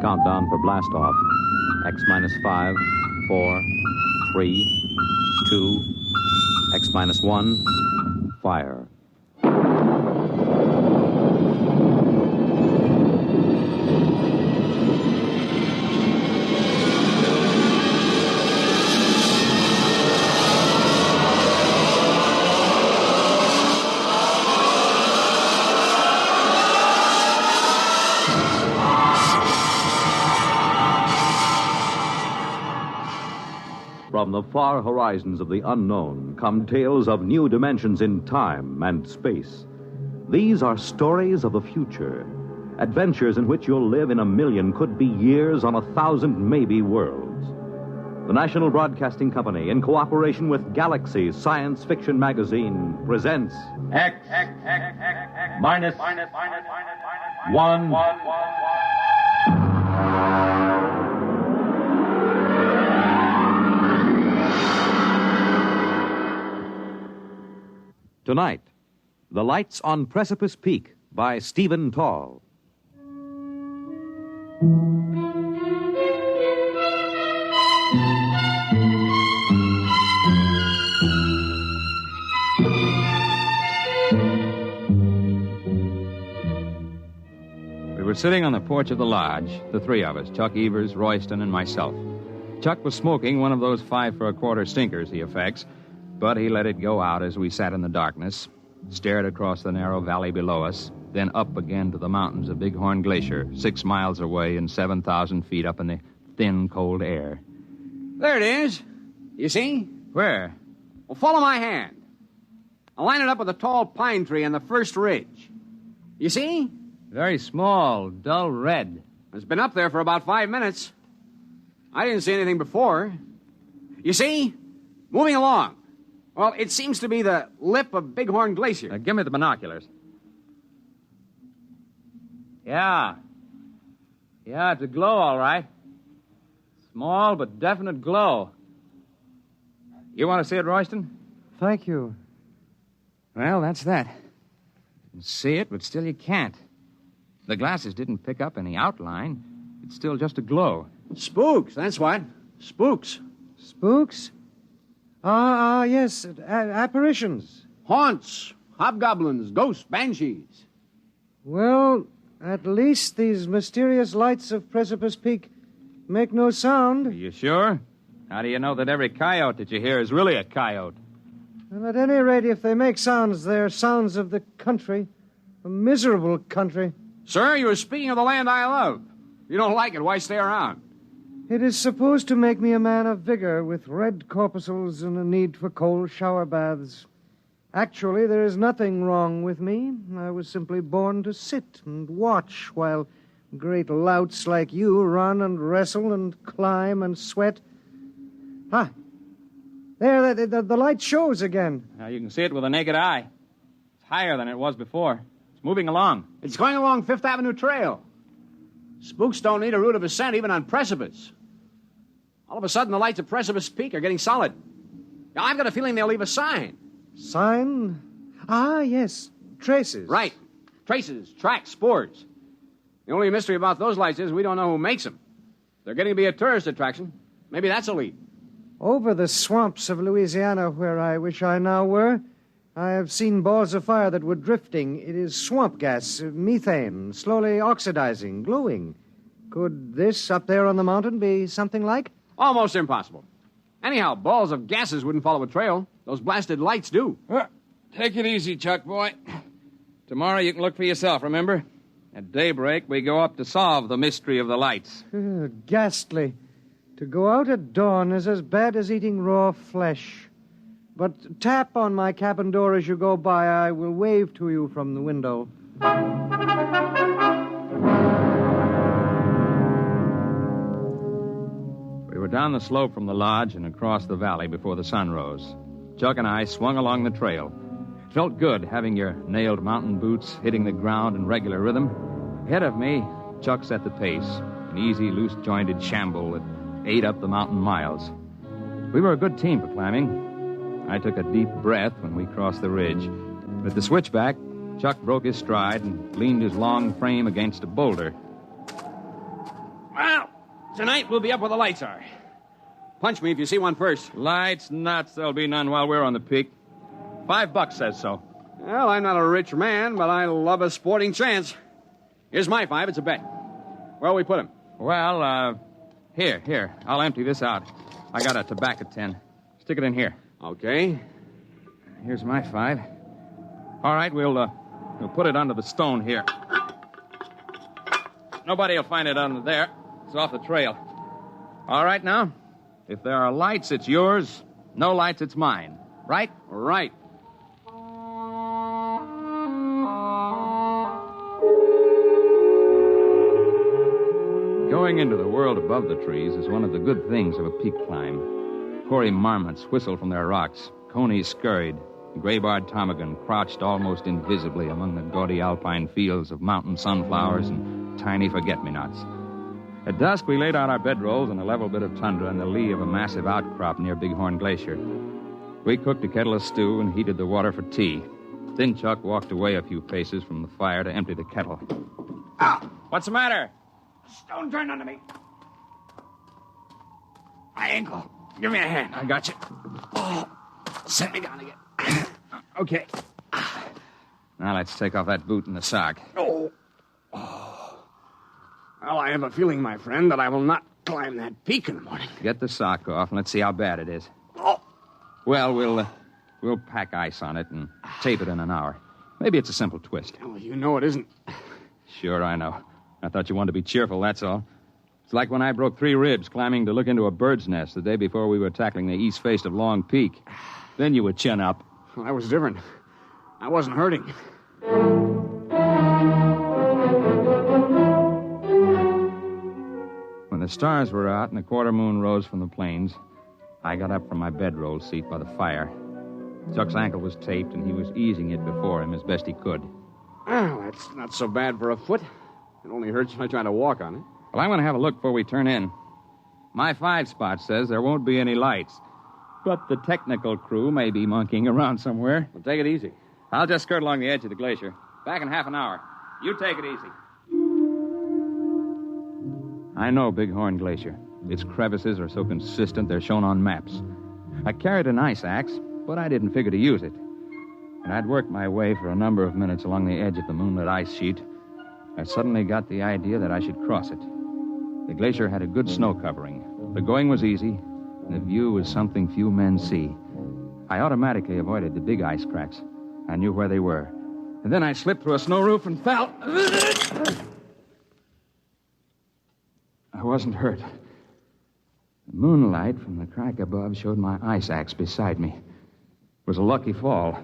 countdown for blast-off. X minus 5, 4, 3, 2, X minus 1, fire. From the far horizons of the unknown come tales of new dimensions in time and space. These are stories of the future, adventures in which you'll live in a million, could be years, on 1,000 maybe worlds. The National Broadcasting Company, in cooperation with Galaxy Science Fiction Magazine, presents X minus 1. Tonight, The Lights on Precipice Peak by Stephen Tall. We were sitting on the porch of the lodge, the three of us, Chuck Evers, Royston, and myself. Chuck was smoking one of those 5 for a quarter stinkers he affects, but he let it go out as we sat in the darkness, stared across the narrow valley below us, then up again to the mountains of Bighorn Glacier, 6 miles away and 7,000 feet up in the thin, cold air. There it is. You see? Where? Well, follow my hand. I'll line it up with a tall pine tree on the first ridge. You see? Very small, dull red. It's been up there for about 5 minutes. I didn't see anything before. You see? Moving along. Well, it seems to be the lip of Bighorn Glacier. Give me the binoculars. Yeah, it's a glow, all right. Small but definite glow. You want to see it, Royston? Thank you. Well, that's that. You can see it, but still you can't. The glasses didn't pick up any outline. It's still just a glow. Spooks, that's what. Spooks. Spooks? Yes, apparitions. Haunts, hobgoblins, ghosts, banshees. Well, at least these mysterious lights of Precipice Peak make no sound. Are you sure? How do you know that every coyote that you hear is really a coyote? And at any rate, if they make sounds, they're sounds of the country. A miserable country. Sir, you were speaking of the land I love. If you don't like it, why stay around? It is supposed to make me a man of vigor with red corpuscles and a need for cold shower baths. Actually, there is nothing wrong with me. I was simply born to sit and watch while great louts like you run and wrestle and climb and sweat. There, the light shows again. Now, you can see it with the naked eye. It's higher than it was before. It's moving along. It's going along Fifth Avenue Trail. Spooks don't need a route of ascent even on Precipice. All of a sudden, the lights of Precipice Peak are getting solid. Now, I've got a feeling they'll leave a sign. Sign? Yes. Traces. Right. Traces, tracks, spores. The only mystery about those lights is we don't know who makes them. They're getting to be a tourist attraction. Maybe that's a lead. Over the swamps of Louisiana, where I wish I now were, I have seen balls of fire that were drifting. It is swamp gas, methane, slowly oxidizing, glowing. Could this up there on the mountain be something like? Almost impossible. Anyhow, balls of gases wouldn't follow a trail. Those blasted lights do. Take it easy, Chuck, boy. Tomorrow you can look for yourself, remember? At daybreak, we go up to solve the mystery of the lights. Ghastly. To go out at dawn is as bad as eating raw flesh. But tap on my cabin door as you go by. I will wave to you from the window. We were down the slope from the lodge and across the valley before the sun rose. Chuck and I swung along the trail. It felt good having your nailed mountain boots hitting the ground in regular rhythm. Ahead of me, Chuck set the pace, an easy, loose-jointed shamble that ate up the mountain miles. We were a good team for climbing. I took a deep breath when we crossed the ridge. At the switchback, Chuck broke his stride and leaned his long frame against a boulder. Tonight, we'll be up where the lights are. Punch me if you see one first. Lights, nuts. There'll be none while we're on the peak. $5 says so. Well, I'm not a rich man, but I love a sporting chance. Here's my 5. It's a bet. Where'll we put him? Well, here. I'll empty this out. I got a tobacco tin. Stick it in here. Okay. Here's my 5. All right, we'll put it under the stone here. Nobody will find it under there. It's off the trail. All right, now, if there are lights, it's yours. No lights, it's mine. Right? Right. Going into the world above the trees is one of the good things of a peak climb. Hoary marmots whistled from their rocks. Conies scurried. Gray-barred ptarmigan crouched almost invisibly among the gaudy alpine fields of mountain sunflowers and tiny forget-me-nots. At dusk, we laid out our bedrolls in a level bit of tundra in the lee of a massive outcrop near Bighorn Glacier. We cooked a kettle of stew and heated the water for tea. Then Chuck walked away a few paces from the fire to empty the kettle. Ow! What's the matter? Stone turned under me. My ankle. Give me a hand. I got you. Oh, set me down again. Okay. Now let's take off that boot and the sock. Oh. Well, I have a feeling, my friend, that I will not climb that peak in the morning. Get the sock off and let's see how bad it is. Oh. Well, we'll pack ice on it and tape it in an hour. Maybe it's a simple twist. Well, you know it isn't. Sure, I know. I thought you wanted to be cheerful, that's all. It's like when I broke 3 ribs climbing to look into a bird's nest the day before we were tackling the east face of Long Peak. Then you would chin up. Well, that was different. I wasn't hurting. When the stars were out and the quarter moon rose from the plains, I got up from my bedroll seat by the fire. Chuck's ankle was taped, and he was easing it before him as best he could. Well, that's not so bad for a foot. It only hurts if I try to walk on it. Well, I'm going to have a look before we turn in. My 5 spot says there won't be any lights, but the technical crew may be monkeying around somewhere. Well, take it easy. I'll just skirt along the edge of the glacier. Back in half an hour. You take it easy. I know Bighorn Glacier. Its crevices are so consistent they're shown on maps. I carried an ice axe, but I didn't figure to use it. And I'd worked my way for a number of minutes along the edge of the moonlit ice sheet. I suddenly got the idea that I should cross it. The glacier had a good snow covering. The going was easy, and the view was something few men see. I automatically avoided the big ice cracks. I knew where they were. And then I slipped through a snow roof and fell. I wasn't hurt. The moonlight from the crack above showed my ice axe beside me. It was a lucky fall,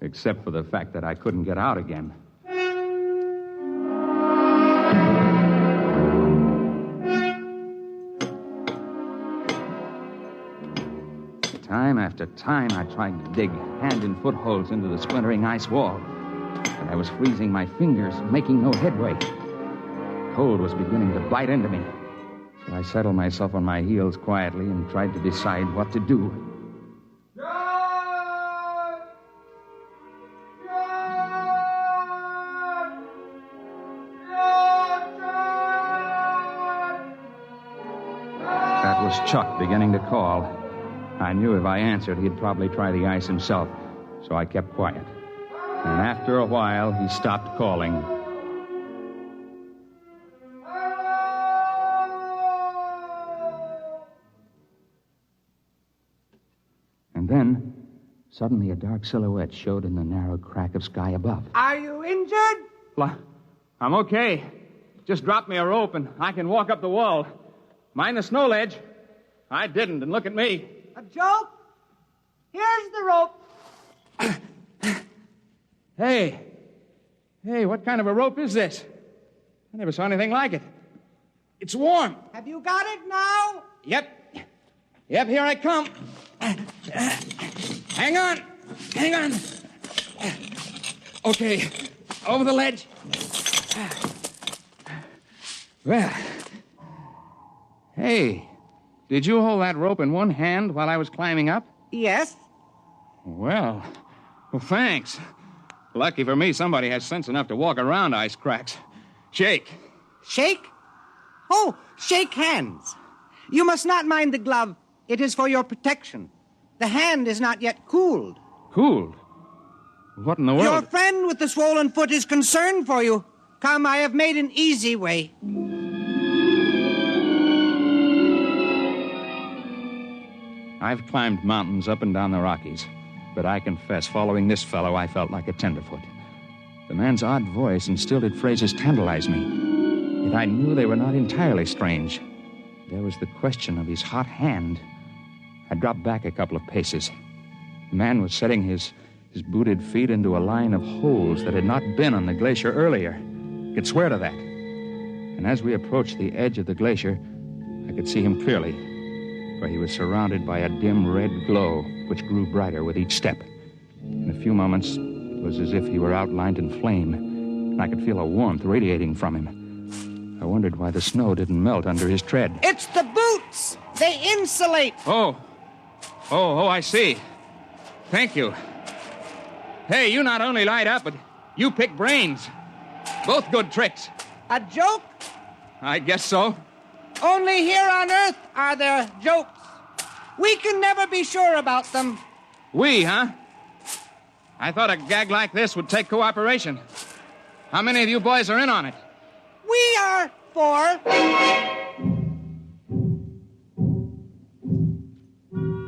except for the fact that I couldn't get out again. Time after time, I tried to dig hand and foot holes into the splintering ice wall. But I was freezing my fingers, making no headway. Cold was beginning to bite into me. So I settled myself on my heels quietly and tried to decide what to do. That was Chuck beginning to call. I knew if I answered, he'd probably try the ice himself, so I kept quiet. And after a while, he stopped calling. And then, suddenly a dark silhouette showed in the narrow crack of sky above. Are you injured? I'm okay. Just drop me a rope and I can walk up the wall. Mind the snow ledge. I didn't, and look at me. A joke? Here's the rope. Hey, what kind of a rope is this? I never saw anything like it. It's warm. Have you got it now? Yep, here I come. Hang on. Okay, over the ledge. Well, hey, did you hold that rope in one hand while I was climbing up? Yes. Well, thanks. Lucky for me, somebody has sense enough to walk around ice cracks. Shake. Shake? Oh, shake hands. You must not mind the glove. It is for your protection. The hand is not yet cooled. Cooled? What in the world? Your friend with the swollen foot is concerned for you. Come, I have made an easy way. I've climbed mountains up and down the Rockies, but I confess, following this fellow, I felt like a tenderfoot. The man's odd voice and stilted phrases tantalized me, yet I knew they were not entirely strange. There was the question of his hot hand. I dropped back a couple of paces. The man was setting his booted feet into a line of holes that had not been on the glacier earlier. I could swear to that. And as we approached the edge of the glacier, I could see him clearly, for he was surrounded by a dim red glow which grew brighter with each step. In a few moments, it was as if he were outlined in flame, and I could feel a warmth radiating from him. I wondered why the snow didn't melt under his tread. It's the boots! They insulate! Oh, I see. Thank you. Hey, you not only light up, but you pick brains. Both good tricks. A joke? I guess so. Only here on Earth are there jokes. We can never be sure about them. We, huh? I thought a gag like this would take cooperation. How many of you boys are in on it? We are 4.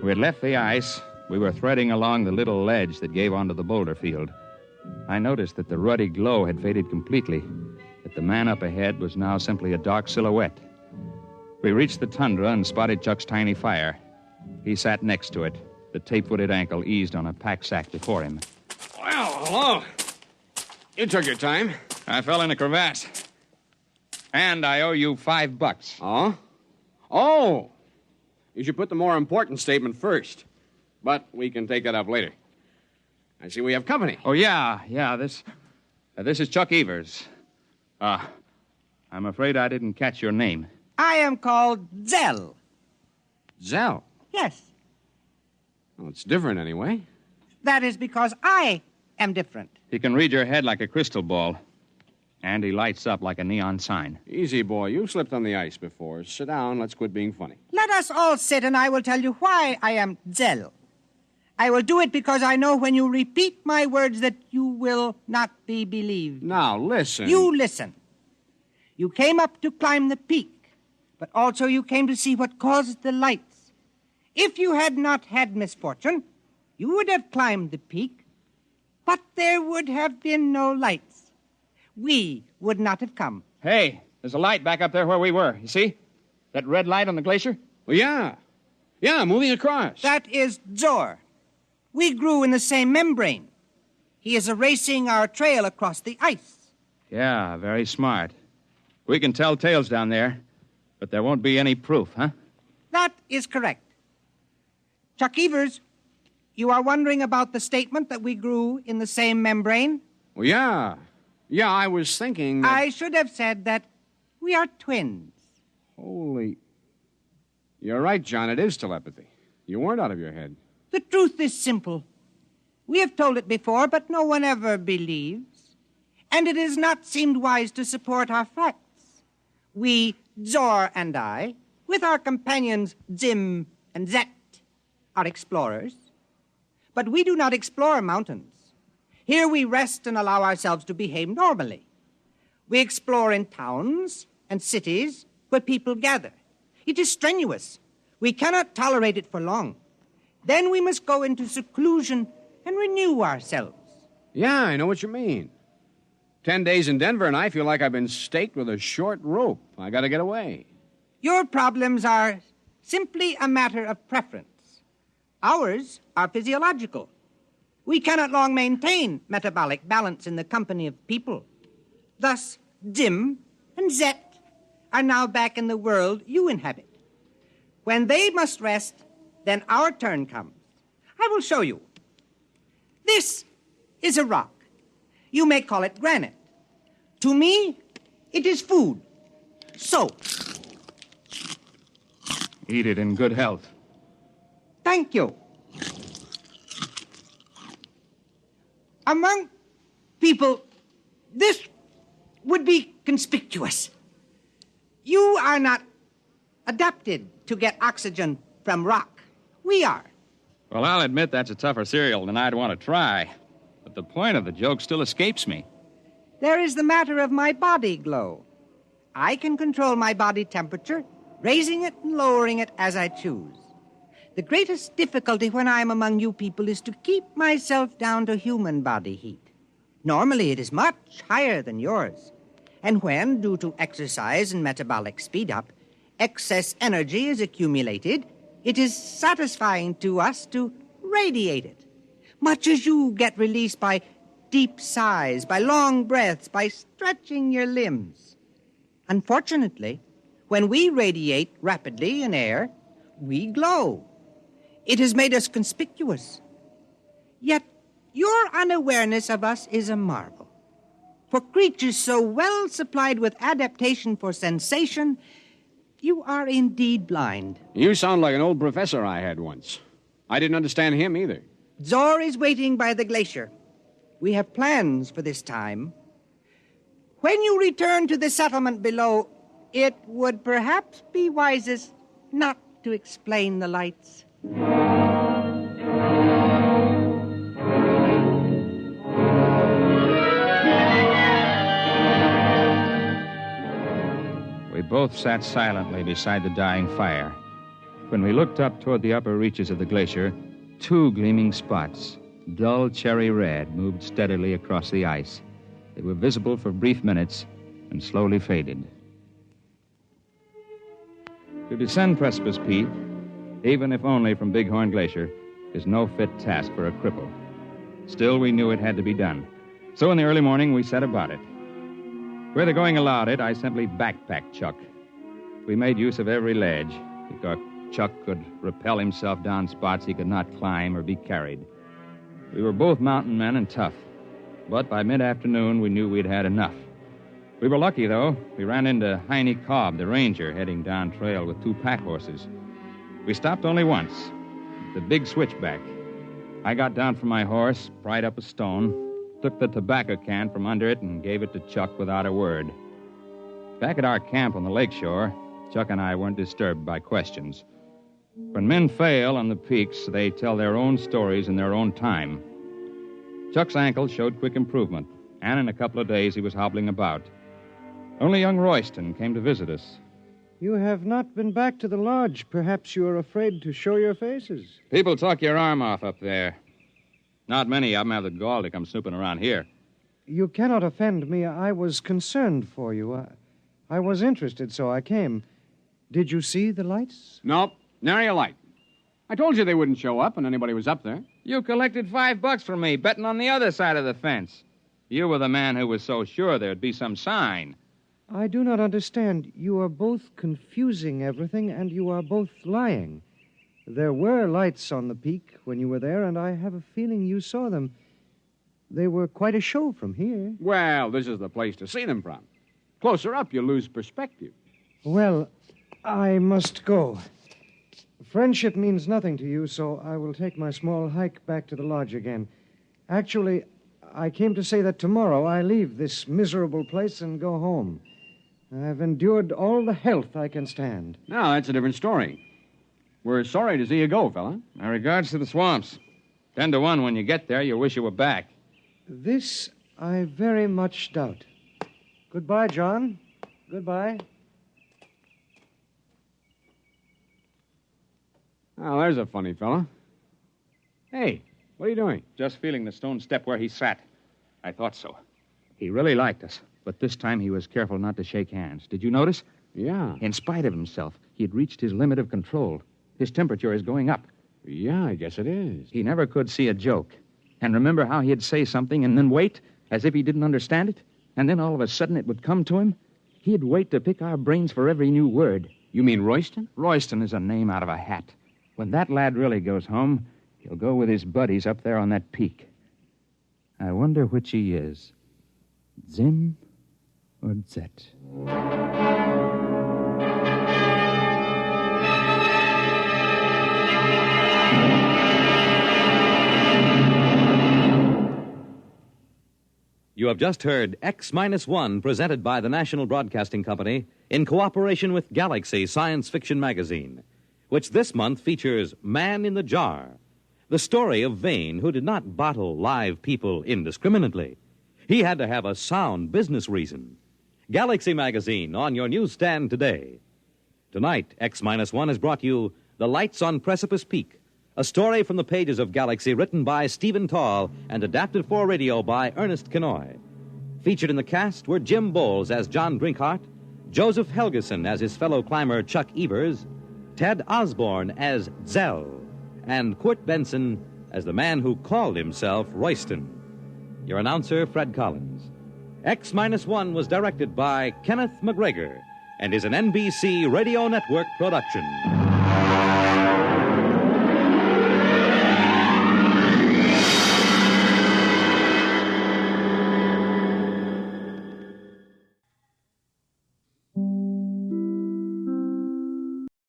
We had left the ice. We were threading along the little ledge that gave onto the boulder field. I noticed that the ruddy glow had faded completely, that the man up ahead was now simply a dark silhouette. We reached the tundra and spotted Chuck's tiny fire. He sat next to it, the tape-footed ankle eased on a pack sack before him. Well, hello. You took your time. I fell in a crevasse. And I owe you $5. Oh? Oh! You should put the more important statement first. But we can take that up later. I see we have company. Oh, yeah. This is Chuck Evers. I'm afraid I didn't catch your name. I am called Zell. Zell? Yes. Well, it's different anyway. That is because I am different. He can read your head like a crystal ball. And he lights up like a neon sign. Easy, boy. You've slipped on the ice before. Sit down. Let's quit being funny. Let us all sit, and I will tell you why I am Zell. I will do it because I know when you repeat my words that you will not be believed. Now, listen. You listen. You came up to climb the peak, but also you came to see what caused the lights. If you had not had misfortune, you would have climbed the peak, but there would have been no lights. We would not have come. Hey, there's a light back up there where we were. You see? That red light on the glacier? Well, yeah. Yeah, moving across. That is Zor. We grew in the same membrane. He is erasing our trail across the ice. Yeah, very smart. We can tell tales down there, but there won't be any proof, huh? That is correct. Chuck Evers, you are wondering about the statement that we grew in the same membrane? Well, yeah. Yeah, I was thinking that... I should have said that we are twins. Holy... You're right, John. It is telepathy. You weren't out of your head. The truth is simple. We have told it before, but no one ever believes. And it has not seemed wise to support our facts. We, Zor and I, with our companions Zim and Zet, are explorers. But we do not explore mountains. Here we rest and allow ourselves to behave normally. We explore in towns and cities where people gather. It is strenuous. We cannot tolerate it for long. Then we must go into seclusion and renew ourselves. Yeah, I know what you mean. 10 days in Denver, and I feel like I've been staked with a short rope. I got to get away. Your problems are simply a matter of preference. Ours are physiological. We cannot long maintain metabolic balance in the company of people. Thus, Jim and Zet are now back in the world you inhabit. When they must rest, then our turn comes. I will show you. This is a rock. You may call it granite. To me, it is food. So. Eat it in good health. Thank you. Among people, this would be conspicuous. You are not adapted to get oxygen from rock. We are. Well, I'll admit that's a tougher cereal than I'd want to try. But the point of the joke still escapes me. There is the matter of my body glow. I can control my body temperature, raising it and lowering it as I choose. The greatest difficulty when I am among you people is to keep myself down to human body heat. Normally, it is much higher than yours. And when, due to exercise and metabolic speed-up, excess energy is accumulated, it is satisfying to us to radiate it, much as you get released by deep sighs, by long breaths, by stretching your limbs. Unfortunately, when we radiate rapidly in air, we glow. It has made us conspicuous. Yet your unawareness of us is a marvel. For creatures so well supplied with adaptation for sensation, you are indeed blind. You sound like an old professor I had once. I didn't understand him either. Zor is waiting by the glacier. We have plans for this time. When you return to the settlement below, it would perhaps be wisest not to explain the lights. We both sat silently beside the dying fire. When we looked up toward the upper reaches of the glacier, two gleaming spots, dull cherry red, moved steadily across the ice. They were visible for brief minutes and slowly faded. To descend Precipice Peak, even if only from Bighorn Glacier, is no fit task for a cripple. Still, we knew it had to be done. So in the early morning, we set about it. Where the going allowed it, I simply backpacked Chuck. We made use of every ledge, because Chuck could rappel himself down spots he could not climb or be carried. We were both mountain men and tough, but by mid-afternoon, we knew we'd had enough. We were lucky, though. We ran into Heine Cobb, the ranger, heading down trail with two pack horses. We stopped only once, the big switchback. I got down from my horse, pried up a stone, took the tobacco can from under it, and gave it to Chuck without a word. Back at our camp on the lakeshore, Chuck and I weren't disturbed by questions. When men fail on the peaks, they tell their own stories in their own time. Chuck's ankle showed quick improvement, and in a couple of days he was hobbling about. Only young Royston came to visit us. You have not been back to the lodge. Perhaps you are afraid to show your faces. People talk your arm off up there. Not many of them have the gall to come snooping around here. You cannot offend me. I was concerned for you. I was interested, so I came. Did you see the lights? Nope, nary a light. I told you they wouldn't show up when anybody was up there. You collected $5 from me, betting on the other side of the fence. You were the man who was so sure there'd be some sign. I do not understand. You are both confusing everything, and you are both lying. There were lights on the peak when you were there, and I have a feeling you saw them. They were quite a show from here. Well, this is the place to see them from. Closer up, you lose perspective. Well, I must go. Friendship means nothing to you, so I will take my small hike back to the lodge again. Actually, I came to say that tomorrow I leave this miserable place and go home. I've endured all the health I can stand. Now, that's a different story. We're sorry to see you go, fella. My regards to the swamps. 10 to 1 when you get there, you'll wish you were back. This I very much doubt. Goodbye, John. Goodbye. Oh, there's a funny fella. Hey, what are you doing? Just feeling the stone step where he sat. I thought so. He really liked us, but this time he was careful not to shake hands. Did you notice? Yeah. In spite of himself, he had reached his limit of control. His temperature is going up. Yeah, I guess it is. He never could see a joke. And remember how he'd say something and then wait, as if he didn't understand it? And then all of a sudden it would come to him? He'd wait to pick our brains for every new word. You mean Royston? Royston is a name out of a hat. When that lad really goes home, he'll go with his buddies up there on that peak. I wonder which he is, Zim or Zet. You have just heard X-1, presented by the National Broadcasting Company in cooperation with Galaxy Science Fiction Magazine, which this month features Man in the Jar, the story of Vane, who did not bottle live people indiscriminately. He had to have a sound business reason. Galaxy Magazine on your newsstand today. Tonight, X-1 has brought you The Lights on Precipice Peak, a story from the pages of Galaxy written by Stephen Tall and adapted for radio by Ernest Kenoy. Featured in the cast were Jim Bowles as John Drinkhart, Joseph Helgeson as his fellow climber Chuck Evers, Ted Osborne as Zell, and Kurt Benson as the man who called himself Royston. Your announcer, Fred Collins. X-1 was directed by Kenneth McGregor and is an NBC Radio Network production.